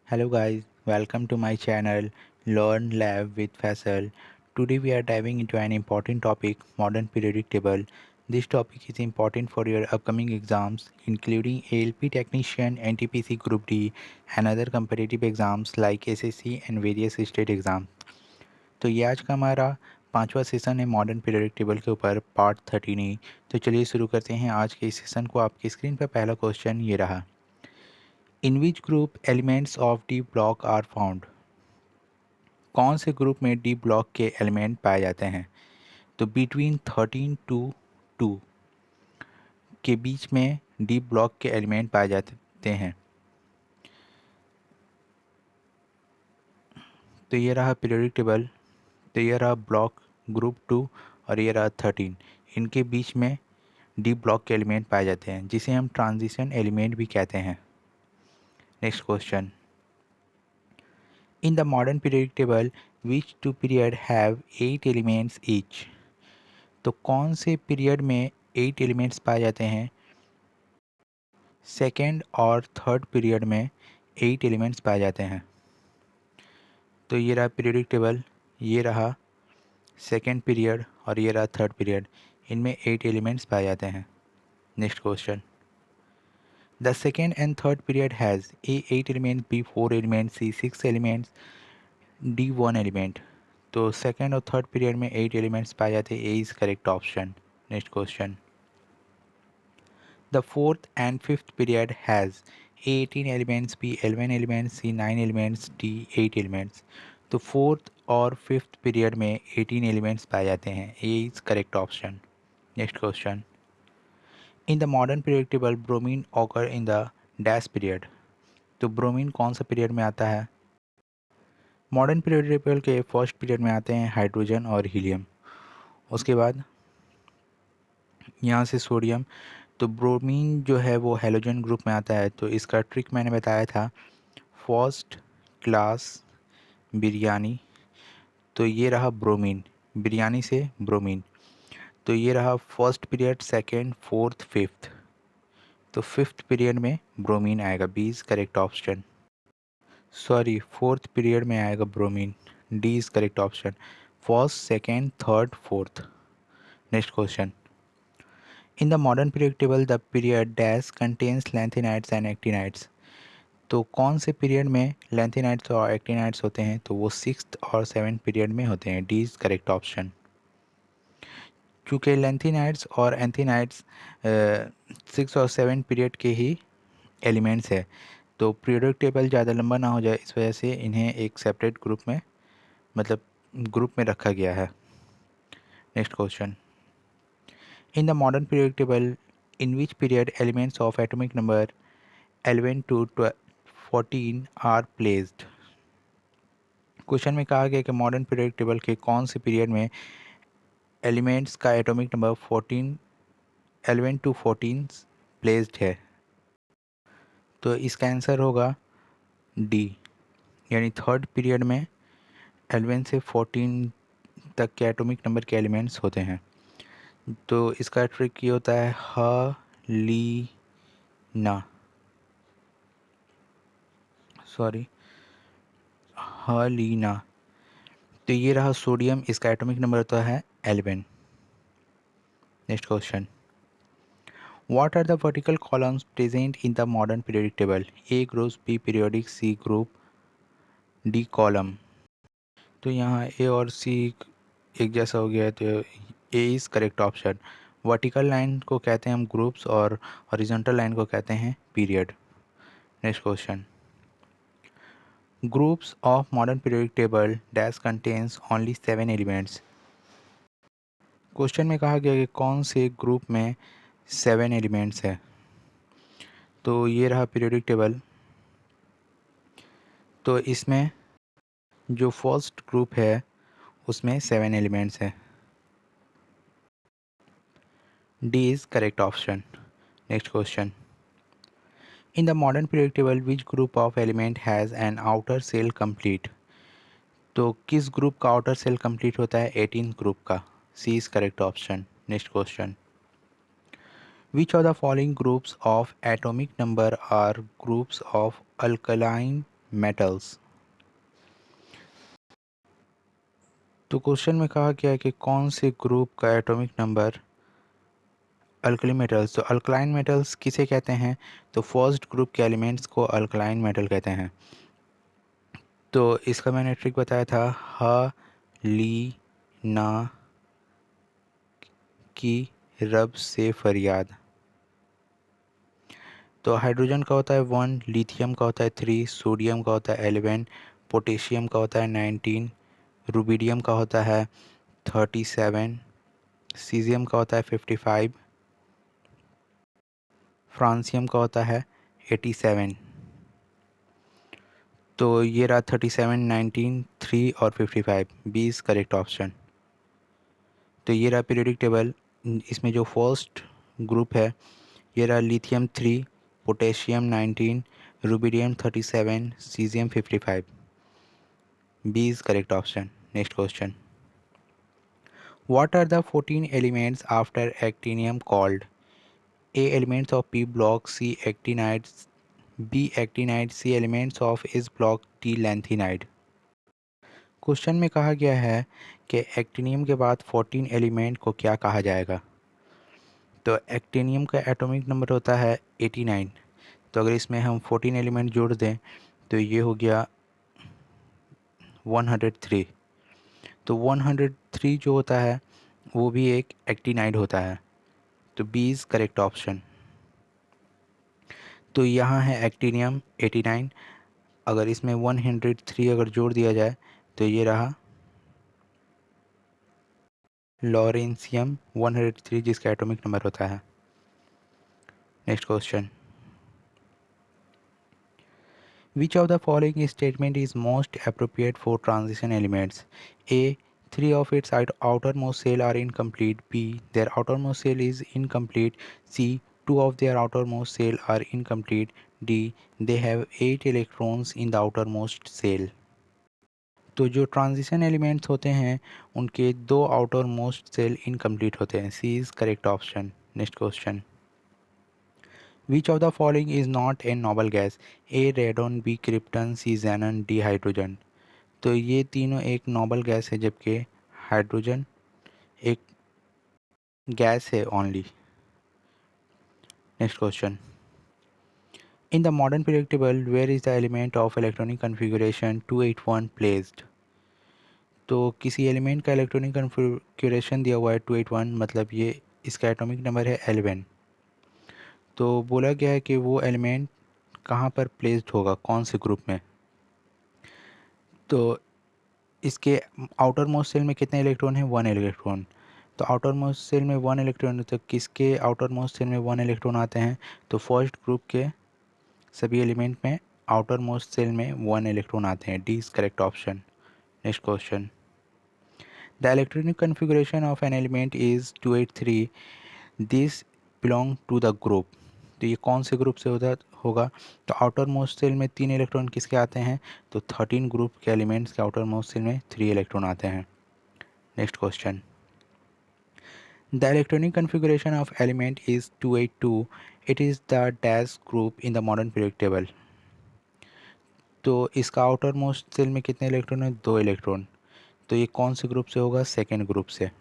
Hello guys, welcome to my channel Learn Lab with Faisal. Today we are diving into an important topic, modern periodic table. This topic is important for your upcoming exams including ALP technician, NTPC Group D and other competitive exams like SSC and various state exams. तो ये आज का हमारा पांचवा session है modern periodic table के ऊपर part 13 ए। तो चलिए शुरू करते हैं आज के इस सेशन को। आपकी स्क्रीन पर पहला क्वेश्चन ये रहा, in which group elements of d block are found. कौन से ग्रुप में डी ब्लॉक के एलिमेंट पाए जाते हैं। तो बिटवीन 13 टू 2 के बीच में डी ब्लॉक के एलिमेंट पाए जाते हैं। तो ये रहा पीरियोडिक टेबल, तो ये रहा ब्लॉक ग्रुप 2 और ये रहा 13। इनके बीच में डी ब्लॉक के एलिमेंट पाए जाते हैं जिसे हम ट्रांजिशन एलिमेंट भी कहते हैं। Next question, in the modern periodic table which two period have 8 elements each. तो कौन से पीरियड में 8 एलिमेंट्स पाए जाते हैं। सेकेंड और थर्ड पीरियड में 8 एलिमेंट्स पाए जाते हैं। तो ये रहा पीरियोडिक टेबल, ये रहा सेकेंड पीरियड और ये रहा थर्ड पीरियड, इनमें 8 एलिमेंट्स पाए जाते हैं। Next question, the second and third period has A 8 elements, B 4 elements, C 6 elements, D 1 element. तो सेकेंड और थर्ड पीरियड में 8 एलिमेंट्स पाए जाते हैं, A is correct option. Next question, the fourth and fifth period has A 18 elements, B 11 elements, C 9 elements, D 8 elements. तो fourth और fifth period में 18 elements पाए जाते हैं, A is correct option. Next question, in the modern period table bromine occur in the dash period. तो bromine कौन सा period में आता है। मॉडर्न पीरियड टेबल के फर्स्ट पीरियड में आते हैं हाइड्रोजन और हीलियम, उसके बाद यहाँ से सोडियम। तो ब्रोमीन जो है वो हेलोजन ग्रुप में आता है। तो इसका ट्रिक मैंने बताया था, फर्स्ट क्लास बिरयानी। तो ये रहा ब्रोमीन, बिरयानी से ब्रोमीन। तो ये रहा first period, second, fourth, fifth. तो फिफ्थ पीरियड में ब्रोमीन आएगा, B is correct option. Sorry, fourth period में आएगा bromine, D is correct option. First, second, third, fourth. Next question, in the modern period table the period dash contains lanthanides and actinides. तो कौन से period में lanthanides और actinides होते हैं। तो वो सिक्स्थ और सेवन्थ पीरियड में होते हैं, डी इज़ करेक्ट ऑप्शन। क्योंकि लैंथेनाइड्स और एंथेनाइड्स सिक्स और सेवन पीरियड के ही एलिमेंट्स है, तो पीरियोडिक टेबल ज़्यादा लंबा ना हो जाए इस वजह से इन्हें एक सेपरेट ग्रुप में, मतलब ग्रुप में रखा गया है। Next question, in the modern periodic table in which period elements of atomic number 11 to 14 are placed. Question में कहा गया कि मॉडर्न पीरियोडिक टेबल के कौन से पीरियड में एलिमेंट्स का एटॉमिक नंबर 14, 11 to 14 प्लेस्ड है। तो इसका आंसर होगा डी, यानी थर्ड पीरियड में 11 से 14 तक के एटॉमिक नंबर के एलिमेंट्स होते हैं। तो इसका ट्रिक ये होता है हलीना, सॉरी हलीना। तो ये रहा सोडियम, इसका एटॉमिक नंबर होता है 11। Next question, what are the vertical columns present in the modern periodic table? A group, B periodic, C group, D column। तो यहाँ ए और सी एक जैसा हो गया है, तो ए is correct option. Vertical line को कहते हैं हम ग्रुप्स और हॉरिजॉन्टल लाइन को कहते हैं period. Next question, groups of modern periodic table dash contains only 7 elements. Question में कहा गया कि कौन से ग्रुप में 7 एलिमेंट्स है। तो ये रहा पीरियोडिक टेबल, तो इसमें जो फर्स्ट ग्रुप है उसमें 7 एलिमेंट्स है, D is correct option. Next question, in the modern periodic table which group of element has an outer shell complete. तो किस ग्रुप का आउटर सेल कंप्लीट होता है, 18 ग्रुप का, c is correct option. Next question, which of the following groups of atomic number are groups of alkaline metals. तो question में कहा गया है कि कौन से ग्रुप का एटॉमिक नंबर अल्कली मेटल्स, तो अल्कलाइन मेटल्स किसे कहते हैं, तो फर्स्ट ग्रुप के एलिमेंट्स को अल्कलाइन मेटल कहते हैं। तो इसका मैंने ट्रिक बताया था, ह ली ना की रब से फरियाद। तो हाइड्रोजन का होता है 1, लिथियम का होता है 3, सोडियम का होता है 11, पोटेशियम का होता है 19, रुबिडियम का होता है 37, सीजियम का होता है 55, फ्रांसियम का होता है 87। तो ये रहा 37, 19, 3 और 55, 20 करेक्ट ऑप्शन। तो ये रहा पीरियोडिक टेबल, इसमें जो फर्स्ट ग्रुप है ये रहा lithium 3, potassium 19, rubidium 37, caesium 55, 20 correct option. Next question, what are the 14 elements after actinium called? A elements of p block, C actinides, B actinide, C elements of S block, D lanthanide। Question में कहा गया है कि actinium के बाद 14 element को क्या कहा जाएगा। तो एक्टिनियम का एटॉमिक नंबर होता है 89। तो अगर इसमें हम 14 एलिमेंट जोड़ दें तो ये हो गया 103। तो 103 जो होता है वो भी एक एक्टिनाइड होता है। तो 20 करेक्ट ऑप्शन। तो यहाँ है एक्टिनियम 89, अगर इसमें 103 अगर जोड़ दिया जाए तो ये रहा लॉरेंसियम 103 जिसका एटॉमिक नंबर होता है। Next question, which of the following statement is most appropriate for transition elements? A, three of its outermost cell are incomplete. B, their outermost cell is incomplete. C, two of their outermost cell are incomplete. D, they have 8 electrons in the outermost cell। तो जो transition elements होते हैं उनके दो outer most shell incomplete होते हैं। C is correct option. Next question, which of the following is not a noble gas? A radon, b krypton, c xenon, d hydrogen. तो ये तीनों एक नोबल गैस है जबकि हाइड्रोजन एक गैस है only. Next question, in the modern periodic table where is the element of electronic configuration 281 placed? तो किसी एलिमेंट का इलेक्ट्रॉनिक कन्फिगरेशन दिया हुआ है 281, मतलब ये इसका एटॉमिक नंबर है 11। तो बोला गया है कि वो एलिमेंट कहाँ पर प्लेस्ड होगा, कौन से ग्रुप में। तो इसके आउटर मोस्ट सेल में कितने इलेक्ट्रॉन हैं, 1 इलेक्ट्रॉन। तो आउटर मोस्ट सेल में 1 इलेक्ट्रॉन, तो किसके आउटर मोस्ट सेल में 1 इलेक्ट्रॉन आते हैं, तो फर्स्ट ग्रुप के सभी एलिमेंट में आउटर मोस्ट सेल में 1 इलेक्ट्रॉन आते हैं। D is correct option. Next question, the electronic configuration of an element is 283, this belong to the group. तो ये कौन से ग्रुप से होगा, तो आउटर मोस्ट सेल में 3 इलेक्ट्रॉन किसके आते हैं, तो 13 ग्रुप के एलिमेंट्स के आउटर मोस्ट सेल में 3 इलेक्ट्रॉन आते हैं। Next question, the electronic configuration of element is 282, it is the dash group in the modern periodic table. तो इसका आउटर मोस्ट सेल में कितने इलेक्ट्रॉन है, 2 इलेक्ट्रॉन। तो ये कौन से ग्रुप से होगा, सेकेंड ग्रुप से,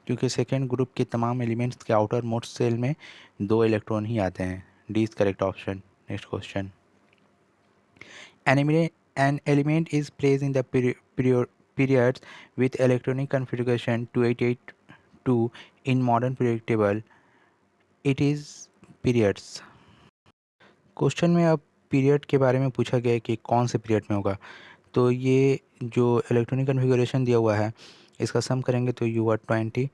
क्योंकि सेकेंड ग्रुप के तमाम एलिमेंट्स के आउटर मोस्ट सेल में 2 इलेक्ट्रॉन ही आते हैं। D is correct option. Next question, an element is placed in the periods with electronic configuration 2882 in modern periodic table, it is periods। Question में अब period के बारे में पूछा गया है कि कौन से पीरियड में होगा। तो ये जो इलेक्ट्रॉनिक कन्फिगरेशन दिया हुआ है इसका सम करेंगे तो यू आर 20।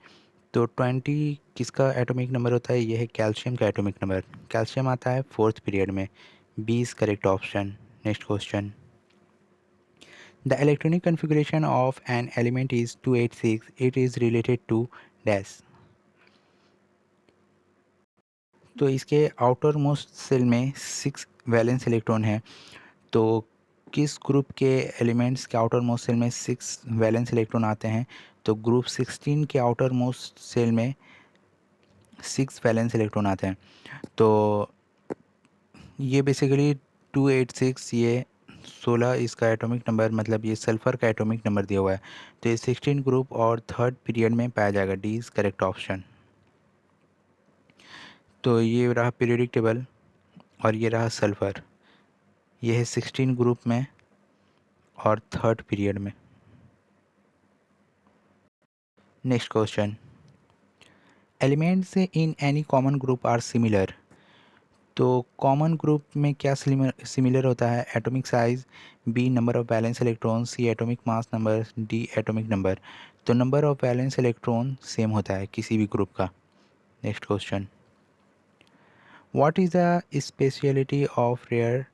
तो 20 किसका एटॉमिक नंबर होता है, ये है कैल्शियम का एटॉमिक नंबर। कैल्शियम आता है फोर्थ पीरियड में। 20 correct option. Next question, the electronic configuration of an element is 286, it is related to dash. तो इसके आउटर मोस्ट सेल में 6 वैलेंस इलेक्ट्रॉन है। तो किस ग्रुप के एलिमेंट्स के आउटर मोस्ट सेल में 6 वैलेंस इलेक्ट्रॉन आते हैं, तो ग्रुप 16 के आउटर मोस्ट सेल में 6 वैलेंस इलेक्ट्रॉन आते हैं। तो ये बेसिकली 286 ये 16 इसका एटॉमिक नंबर, मतलब ये सल्फ़र का एटॉमिक नंबर दिया हुआ है, तो ये 16 ग्रुप और थर्ड पीरियड में पाया जाएगा। D is correct option. तो ये रहा पीरियोडिक टेबल और ये रहा सल्फ़र, ये है 16 ग्रुप में और थर्ड पीरियड में। Next question, elements in any common group are similar. तो कॉमन ग्रुप में क्या सिमिलर होता है? Atomic size, b number of valence electron, c atomic mass number, d atomic number. तो number of valence electron same होता है किसी भी ग्रुप का। Next question, what is the speciality of rare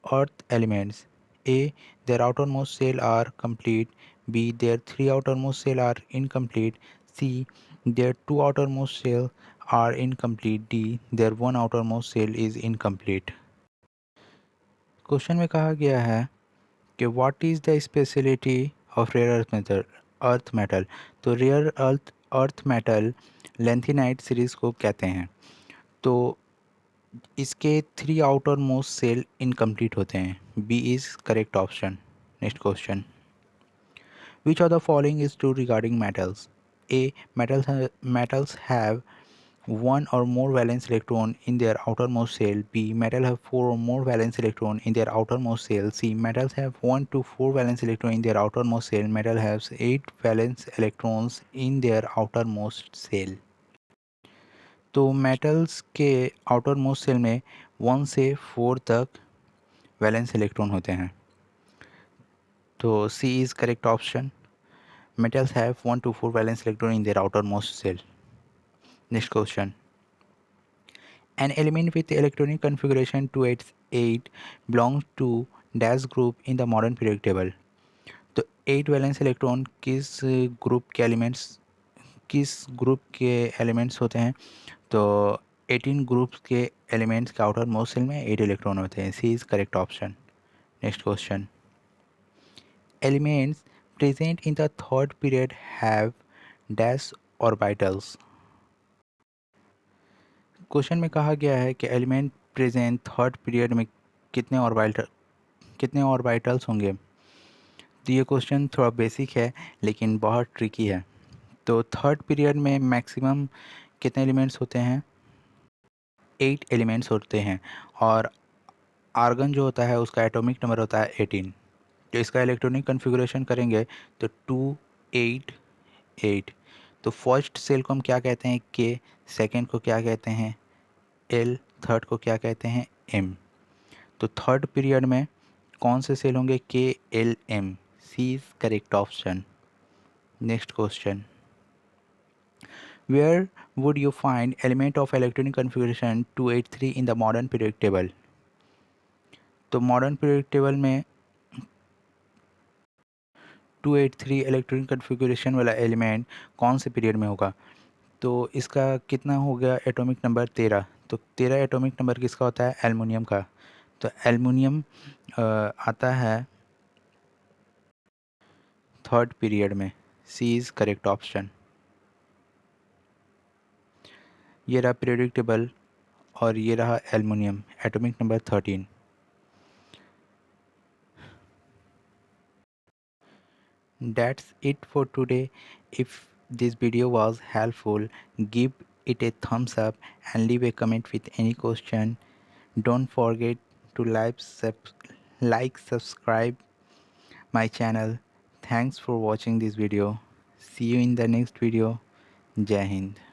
earth elements? A, their outermost shell are complete. B, their three outermost shell are incomplete. C, their two outermost shell are incomplete. D, their one outermost shell is incomplete. Question में कहा गया है कि what is the speciality of rare earth metal. तो rare earth metal lanthanide series को कहते हैं। तो इसके three outermost shell incomplete होते हैं। B is correct option. Next question, which of the following is true regarding metals? A, metals have one or more valence electron in their outermost shell. B, metal have four or more valence electron in their outermost shell. C, metals have 1 to 4 valence electron in their outermost shell. Metal has 8 valence electrons in their outermost shell. तो metals के outer most shell में 1 से 4 तक valence electron होते हैं। तो c is correct option. Metals have 1 to 4 valence electron in their outermost shell. Next question, an element with electronic configuration 288 belongs to dash group in the modern periodic table. तो 8 valence electron किस ग्रुप के elements होते हैं? तो 18 groups के elements के outer most shell में 8 इलेक्ट्रॉन होते हैं। C is correct option. Next question, elements present in the third period have dash orbitals. Question में कहा गया है कि एलिमेंट प्रेजेंट थर्ड पीरियड में कितने ऑर्बिटल्स होंगे। तो ये क्वेश्चन थोड़ा बेसिक है लेकिन बहुत ट्रिकी है। तो थर्ड पीरियड में मैक्सिमम कितने एलिमेंट्स होते हैं? 8 एलिमेंट्स होते हैं और आर्गन जो होता है उसका एटॉमिक नंबर होता है 18। तो इसका इलेक्ट्रॉनिक कन्फिगरेशन करेंगे तो 2 8 8। तो फर्स्ट सेल को हम क्या कहते हैं? के। सेकेंड को क्या कहते हैं? एल। थर्ड को क्या कहते हैं? एम। तो थर्ड पीरियड में कौन से सेल होंगे? K L M. C is correct option. Next question, where would you find element of electronic configuration 283 in the modern periodic table? तो मॉडर्न पीरियडिक टेबल में 283 इलेक्ट्रॉनिक कन्फिगरेशन वाला element कौन से period में होगा? तो इसका कितना हो गया एटॉमिक नंबर? 13। तो 13 एटॉमिक नंबर किसका होता है? एल्युमिनियम का। तो एल्युमिनियम आता है थर्ड पीरियड में। सी इज़ करेक्ट ऑप्शन। ये रहा पीरियोडिक टेबल और ये रहा aluminium, atomic number 13। That's it for today. If this video was helpful, give it a thumbs up and leave a comment with any question. Don't forget to subscribe my channel. Thanks for watching this video. See you in the next video. Jai Hind.